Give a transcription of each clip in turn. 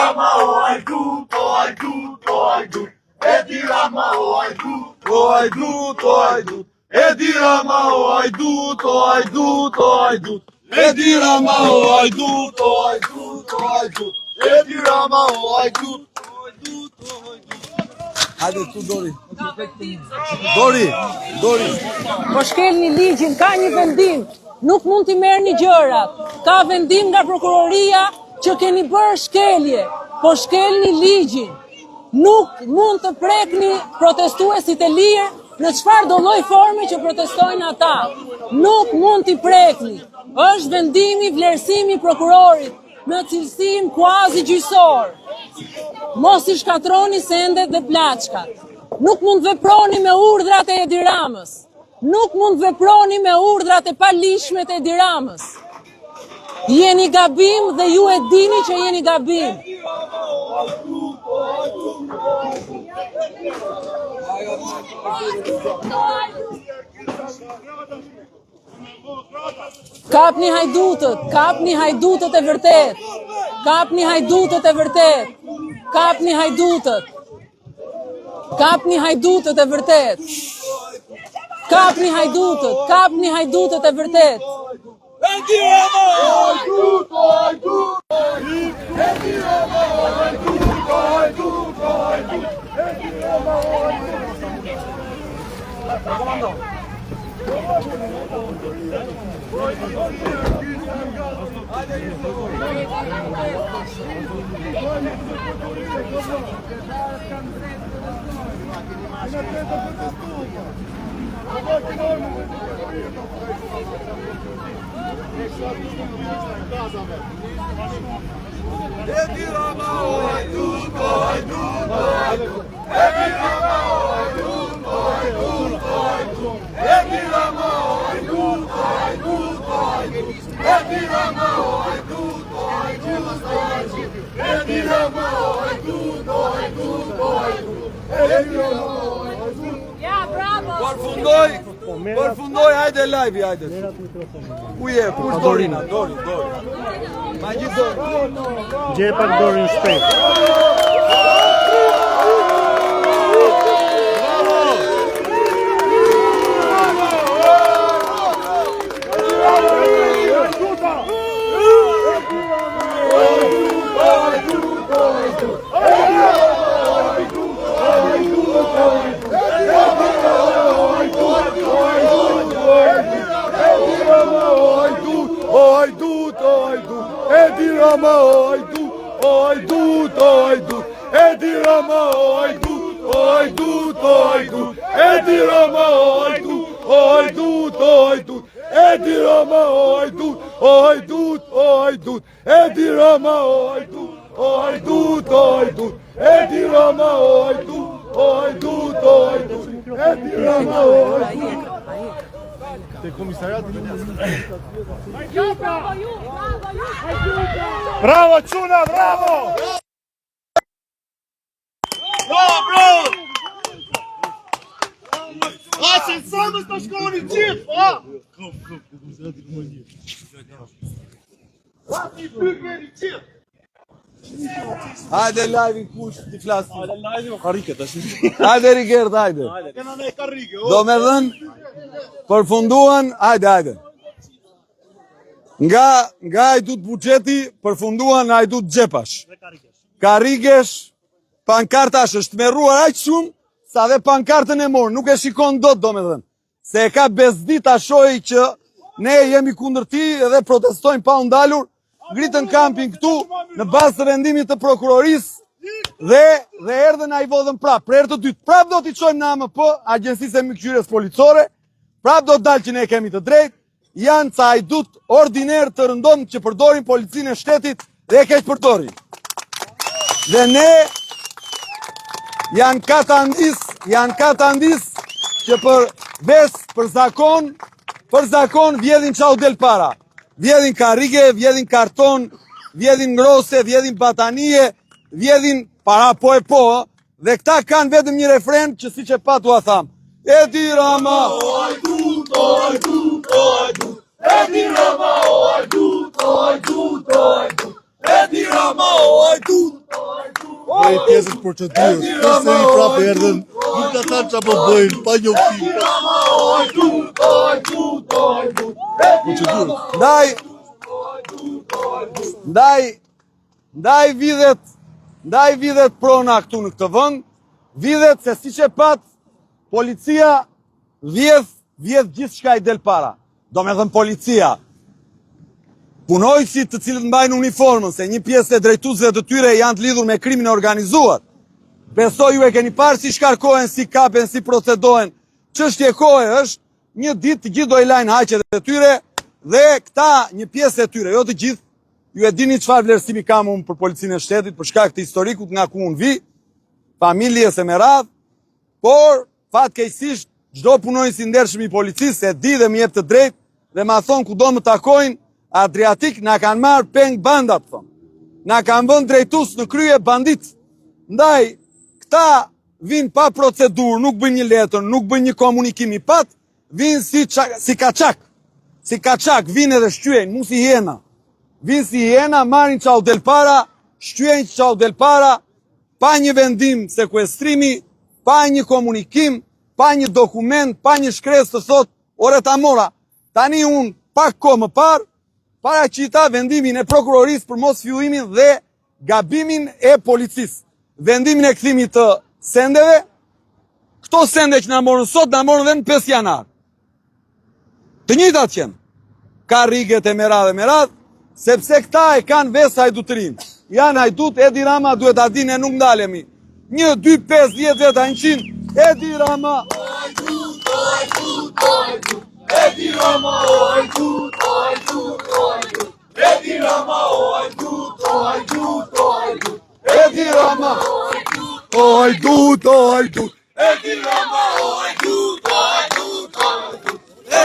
Rama, o hajdut, o hajdut, o hajdut. Edi Rama, o hajdut, o hajdut, o hajdut. Edi Rama, o hajdut, o hajdut, o hajdut. Edi Rama, o hajdut, o hajdut, o hajdut. Edi Rama, o hajdut, o hajdut, o hajdut. Hajde tu Dori. Dori. Po shkelni ligjin, ka një vendim. Nuk mund t'i merrni gjërat. Ka vendim nga prokuroria që keni bërë shkelje. Po shkelni ligjin. Nuk mund të prekni protestuesit e lirë në çfarë do lloj forme që protestojnë ata. Nuk mund t'i prekni. Është vendimi vlerësimi prokurorit në cilësinë kuazi gjyqësor. Mos i shkatroni sendet dhe plaçkat. Nuk mund veproni me urdhrat e Edi Ramës. Nuk mund veproni me urdhrat e palishme të Edi Ramës. Jeni gabim dhe ju e dini që jeni gabim. Kapni hajdutët e vërtet. Kapni hajdutët e vërtet. Kapni hajdutët. Kapni hajdutët e vërtet. Kapni hajdutët e vërtet. Edi Rama, o hajdut, o hajdut. Edi Rama, o hajdut, o hajdut, o hajdut. Edi Rama, o hajdut. Edi Rama, o hajdut, o hajdut, o hajdut. Edi Rama, o hajdut, o hajdut, o hajdut. Edi Rama, o hajdut, o hajdut, o hajdut. Edi Rama, o hajdut, o hajdut, o hajdut. Edi Rama, o hajdut, o hajdut, o hajdut. Edi Rama, o hajdut. Ja, bravo! Përfundoj, hajde live, hajde. Uje, kush Dorina? Dori. Ma gjithë Dori. Gje pak Dorin shpejt. Edi Rama, o hajdut, o hajdut, o hajdut. Edi Rama, o hajdut, o hajdut, o hajdut. Edi Rama, o hajdut, o hajdut, o hajdut. Edi Rama, o hajdut, o hajdut, o hajdut. Edi Rama, o hajdut, o hajdut, o hajdut. Edi Rama, o hajdut, o hajdut, o hajdut. Edi Rama, o hajdut. Te komisariati Bravo, Bravo, Çuna, bravo! Bravo! Asin samës të shkoni gjithë, ha? Asin bygeri gjithë. Hajde live i kush t'i flasë. Hajde live o karike tash. Hajde Rigert, hajde. Kena ne karike. Do me dhënë, përfunduan, hajde. Nga hajdut buxheti, përfunduan hajdut xhepash. Karikesh, pankartash është merruar aq shumë, sa dhe pankartën e morë, nuk e shikon dot do me dhënë. Se e ka bezdit ta shohi që ne jemi kundër ti edhe protestojmë pa u ndalur, ngritën kampin këtu në bazë të vendimit të prokurorisë dhe erdhën ai vodhën prap. Për herë të dytë, prap do t'i çojmë në AMP, Agjencisë e Mbikëqyrjes Policore, prap do të dalë që ne kemi të drejtë, janë ca hajdut ordiner të rëndom që përdorin policinë e shtetit dhe e keq përdorin. Dhe ne janë kata ndis që për vesë, për zakon vjedhin çau del para. Vjedhin karrige, vjedhin karton, vjedhin ngrose, vjedhin batanie, vjedhin para po e po, dhe këta kanë vetëm një refren që siç e patu a tham. Edi Rama, o hajdut, o hajdut, o hajdut. Edi Rama, o hajdut, o hajdut, o hajdut. Edi Rama, o hajdut, o prej pjesës procedurës. Përsëri prapë erdhën, nuk ka thënë çfarë po bëjnë, pa njohësi. Procedurës. Ndaj vidhet prona këtu në këtë vend, vidhet se siç e pat policia vjedh gjithçka i del para. Domethënë policia, punojësit të cilët mbajnë uniformën, se një pjesë e drejtuesve të tyre janë të lidhur me krimin e organizuar. Besoj ju e keni parë si shkarkohen, si kapen, si procedohen. Çështje kohe është, një ditë të gjithë do i lajnë haqet e tyre dhe këta një pjesë e tyre, jo të gjithë, ju e dini çfarë vlerësimi kam unë për policinë e shtetit, për shkak të historikut nga ku unë vi, familjes e me radhë, por fatkeqësisht çdo punonjës i ndershëm i policisë e di dhe më jep të drejtë dhe ma thon kudo më takojnë, Adriatik na kanë marrë peng bandat, thonë. Na kanë vënë drejtues në krye bandit. Ndaj, këta vinë pa procedurë, nuk bëjnë një letër, nuk bëjnë një komunikim i pat, vinë si kaçak. Si kaçak, vinë edhe shqyejnë, mu si hiena. Vinë si hiena, marrin çau del para, shqyejnë çau del para, pa një vendim sekuestrimi, pa një komunikim, pa një dokument, pa një shkresë të thot, ore ta mora. Tani unë pak kohë më parë, paraqita vendimin e prokurorisë për mos fillimin dhe gabimin e policisë. Vendimin e kthimit të sendeve, këto sende që na morën sot, na morën dhe në 5 janar. Të njëjtat qenë. Ka rriget e merad, sepse këta e kanë vesë hajdutërinë. Janë hajdut, Edi Rama duhet ta dinë, nuk ndalemi. 1, 2, 5, 10 veta 100, Edi Rama. Edi Rama, hajdut, Edi Rama, hajdut, Edi Rama, hajdut,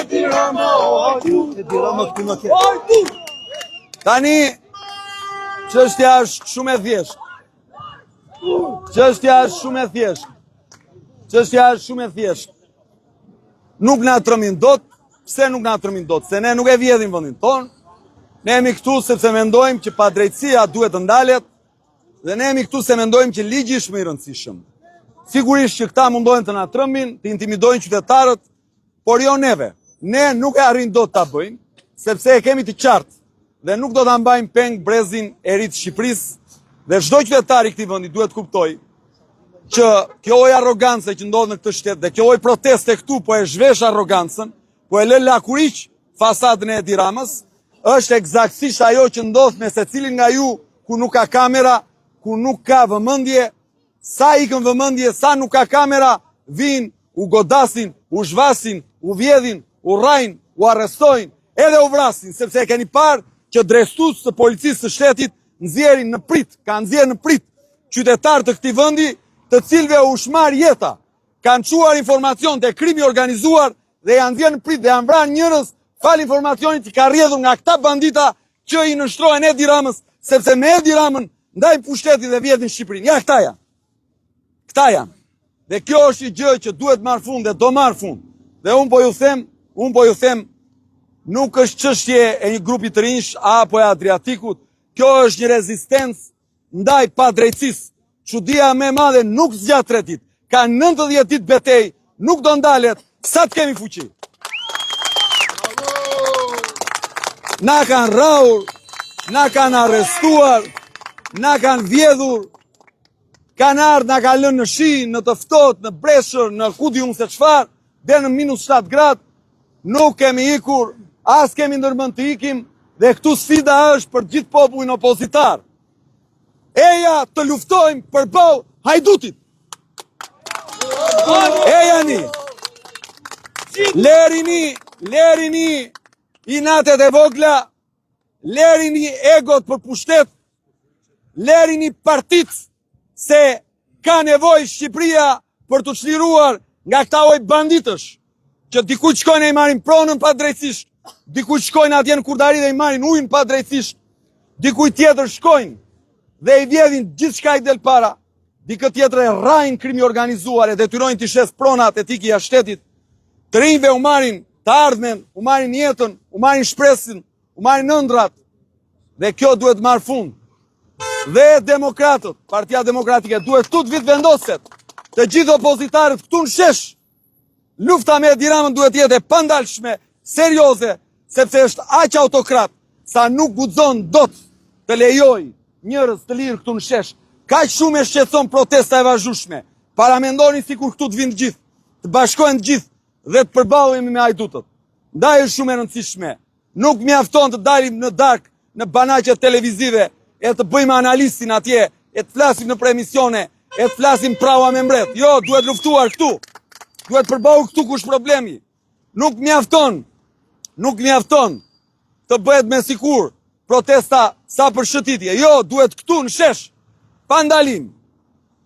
Edi Rama, Edi Rama, hajdut. Tani, çështja është shumë e thjeshtë. Çështja është shumë e thjeshtë. Nuk na trëmin dot. Pse nuk na trëmin dot? Se ne nuk e vjedhim vendin ton. Ne jemi këtu sepse mendojmë që padrejtësia duhet të ndalet dhe ne jemi këtu se mendojmë që ligji është më i rëndësishëm. Sigurisht që këta mundohen të na trëmbin, të intimidojnë qytetarët, por jo neve. Ne nuk e arrin dot ta bëjmë, sepse e kemi të qartë dhe nuk do ta mbajmë peng brezin e ri të Shqipërisë dhe çdo qytetar i këtij vendi duhet kuptoj që kjo lloj arrogancë që ndodh në këtë shtet dhe kjo lloj proteste këtu po e zhvesh arrogancën, po e lë lakuriq fasadën e Edi Ramës, është eksaktësisht ajo që ndodh me secilin nga ju ku nuk ka kamera, ku nuk ka vëmendje, sa ikën vëmendje, sa nuk ka kamera, vinë, u godasin, u zhvasin, u vjedhin, u rrajnë, u arrestojnë, edhe u vrasin, sepse e keni parë që drejtues të policisë së shtetit nxjerrin në prit, kanë nxjerrë në prit qytetarë të këtij vendi, të cilëve u shmar jeta, kanë çuar informacion te krimi organizuar dhe janë nxjerrë në prit dhe janë vrarë njerëz fal informacionit që ka rrjedhur nga këta bandita që i nështrojnë Edi Ramës, sepse me Edi Ramën ndajnë pushtetin dhe vjedhin Shqipërinë. Ja, këta janë. Këta janë. Dhe kjo është një gjë që duhet marrë fund dhe do marrë fund. Dhe unë po ju them, nuk është çështje e një grupi të rinj apo e Adriatikut, kjo është një rezistencë ndaj padrejtësisë. Çudia më e madhe nuk zgjat 3 ditë, ka 90 ditë betejë, nuk do ndalet sa të kemi fuqi. Na kanë rrahur, na kanë arrestuar, na kanë vjedhur, kanë ardhur, na kanë lënë në shi, në të ftohtë, në breshër, në ku di unë se çfarë, deri në -7 gradë, nuk kemi ikur, as kemi ndërmend të ikim, dhe këtu sfida është për gjithë popullin opozitar. Eja të luftojmë përballë hajdutit. Ejani. Lerini inatet e vogla, lerini egot për pushtet, lerini partit se ka nevojë Shqipëria për të çliruar nga këta lloj banditësh, që dikuj shkojnë e i marrin pronën pa drejtësisht, dikuj shkojnë atje në Kurdari dhe i marrin ujin pa drejtësisht, dikuj tjetër shkojnë dhe i vjedhin gjithçka i del para, dikë tjetër e rrajnë krimi organizuar e detyrojnë të shes pronat e tiki jashtë shtetit, të rinjve u marrin të ardhmen, u marrin jetën, u marrin shpresin, u marrin ëndrat, dhe kjo duhet marrë fund. dhe demokratët, Partia Demokratike, duhet tut vit vendoset të gjithë opozitarët këtu në shesh. Lufta me Edi Ramën duhet jetë e pandalshme, serioze, sepse është aq autokrat sa nuk guxon dot të lejoj njerëz të lirë këtu në shesh. Kaq shumë e shqetëson protesta e vazhdueshme. Paramendoni sikur këtu të vinë gjithë, të bashkohen të gjithë dhe të përballemi me hajdutët. Ndaj është shumë e rëndësishme. Nuk mjafton të dalim në darkë, në banaqe televizive, e të bëjmë analistin atje, e të flasim në emisione, e të flasim prava me mbret. Jo, duhet luftuar këtu. Duhet përballur këtu kush problemi. Nuk mjafton të bëhet me sikur protesta sa për shëtitje. Jo, duhet këtu në shesh, pa ndalim,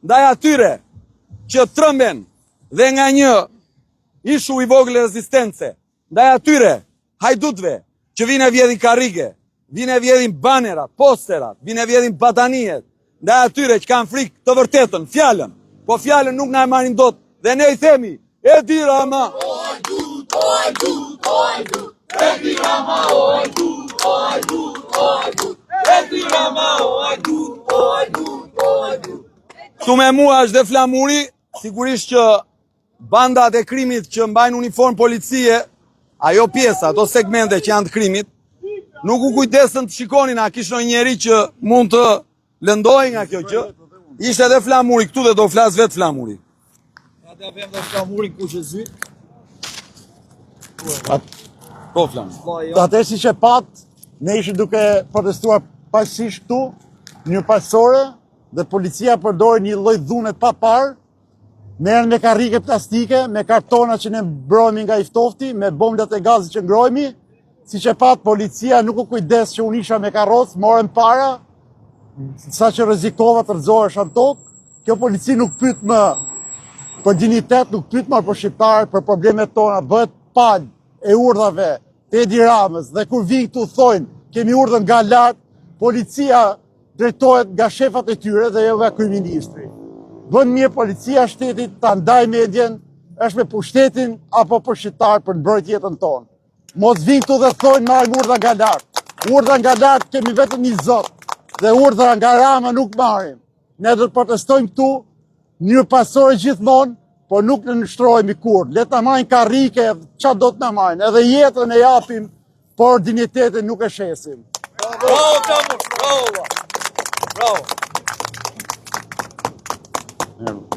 ndaj atyre që trëmben dhe nga një ishu i vogël rezistence, ndaj atyre hajdutve që vinë e vjedhin karrige, vinë e vjedhin banerat, posterat, vinë e vjedhin batanijet, ndaj atyre që kanë frikë të vërtetën, fjalën, po fjalën nuk na e marrin dot, dhe ne i themi, Edi Rama! O hajdut, o hajdut, o hajdut, Edi Rama, o hajdut, o hajdut, o hajdut, Edi Rama, o hajdut, o hajdut, o hajdut. Këtu me mua është dhe flamuri, sigurisht që bandat e krimit që mbajnë uniform policie, ajo pjesa, ato segmente që janë të krimit, nuk u kujdesën të shikonin a kishë një njeri që mund të lëndoj nga kjo gjë. Ishte edhe flamuri këtu dhe do flas vetë flamuri. Ata vem dhe flamurin ku që zy. Po flamuri. Atë si që pat, ne ishim duke protestuar pasisht këtu, një pasore, dhe policia përdori një lloj dhunet pa parë, merren me karrike plastike, me kartona që ne mbrojmë nga i ftofti, me bomblat e gazit që ngrojmë. Si që pat, policia nuk u kujdes që unë isha me karrocë, morën para, sa që rrezikova të rëzohesh në tokë. Kjo polici nuk pyet më për dignitet, nuk pyet më për shqiptarët, për problemet tona, bëhet palë e urdhave të Edi Ramës, dhe kur vinë këtu thojnë, kemi urdhën nga lart, policia drejtohet nga shefat e tyre dhe jo nga kryeministri. Bën mirë policia shtetit ta ndaj medjen, është me pushtetin apo për shqiptar për mbrojtje jetën tonë. Mos vinë këtu dhe thojnë marrim urdhra nga lart. Urdhra nga lart kemi vetëm një Zot, dhe urdhra nga Rama nuk marrim. Ne do të protestojmë këtu një pasore gjithmonë, por nuk në nështrojmë kur. Le të marrin karrike, çfarë do të na marrin, edhe jetën e japim, por dinjitetin nuk e shesim. Bravo, Bravo! Bravo! Bravo.